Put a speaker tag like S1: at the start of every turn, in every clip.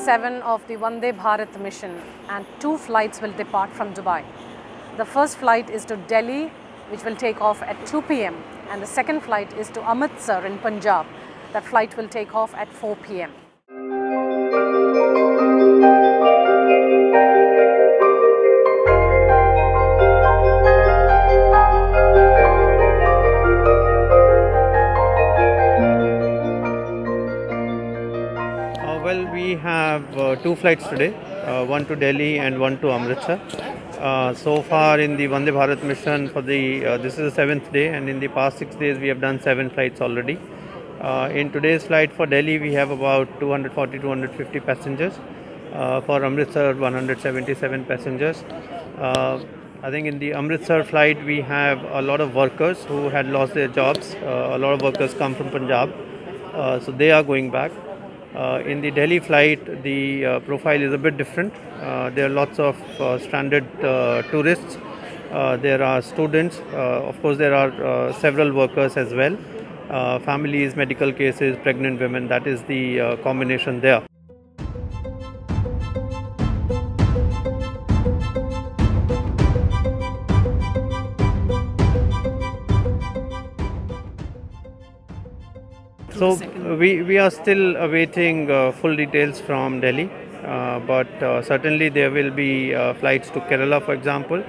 S1: 7 of the Vande Bharat mission, and 2 flights will depart from Dubai. The first flight is to Delhi, which will take off at 2 p.m. and the second flight is to Amritsar in Punjab. That flight will take off at 4 p.m.
S2: Well, we have 2 flights today, one to Delhi and one to Amritsar. So far in the Vande Bharat mission for the this is the 7th day, and in the past 6 days we have done 7 flights already. In today's flight for Delhi we have about 240-250 passengers. For Amritsar 177 passengers. I think in the Amritsar flight we have a lot of workers who had lost their jobs. A lot of workers come from Punjab, so they are going back. In the Delhi flight, the profile is a bit different. There are lots of stranded tourists. There are students. Of course, there are several workers as well. Families, medical cases, pregnant women. That is the combination there. So we are still awaiting full details from Delhi, but certainly there will be flights to Kerala, for example.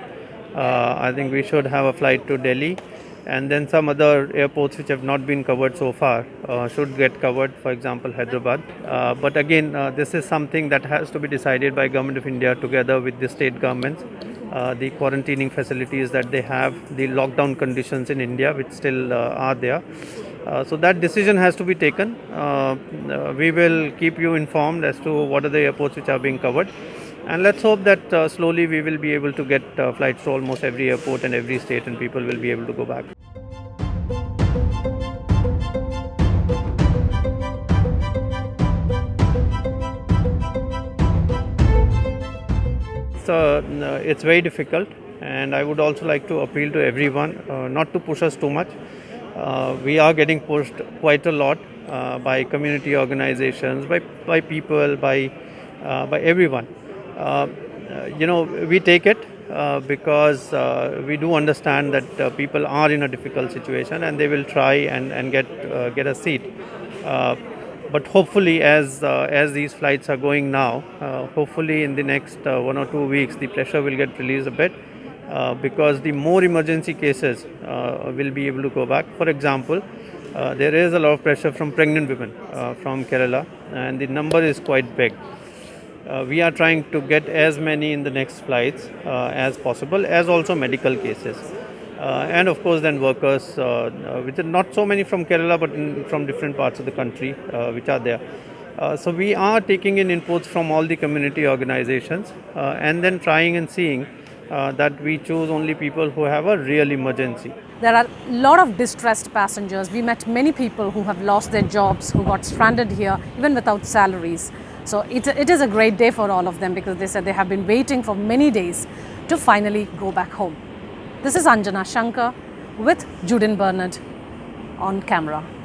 S2: I think we should have a flight to Delhi, and then some other airports which have not been covered so far should get covered, for example Hyderabad. But again, this is something that has to be decided by Government of India together with the state governments. The quarantining facilities that they have, the lockdown conditions in India which still are there. So that decision has to be taken. We will keep you informed as to what are the airports which are being covered, and let's hope that slowly we will be able to get flights to almost every airport and every state, and people will be able to go back. So it's very difficult, and I would also like to appeal to everyone not to push us too much. We are getting pushed quite a lot by community organizations, by people, by everyone. We take it because we do understand that people are in a difficult situation and they will try and get a seat. But hopefully, as these flights are going now, hopefully in the next 1 or 2 weeks, the pressure will get released a bit. Because the more emergency cases will be able to go back. For example, there is a lot of pressure from pregnant women from Kerala, and the number is quite big. We are trying to get as many in the next flights as possible, as also medical cases. And of course then workers, which are not so many from Kerala but from different parts of the country which are there. So we are taking in inputs from all the community organizations and then trying and seeing that we choose only people who have a real emergency.
S1: There are a lot of distressed passengers. We met many people who have lost their jobs, who got stranded here even without salaries. So it is a great day for all of them, because they said they have been waiting for many days to finally go back home. This is Anjana Shankar with Judin Bernard on camera.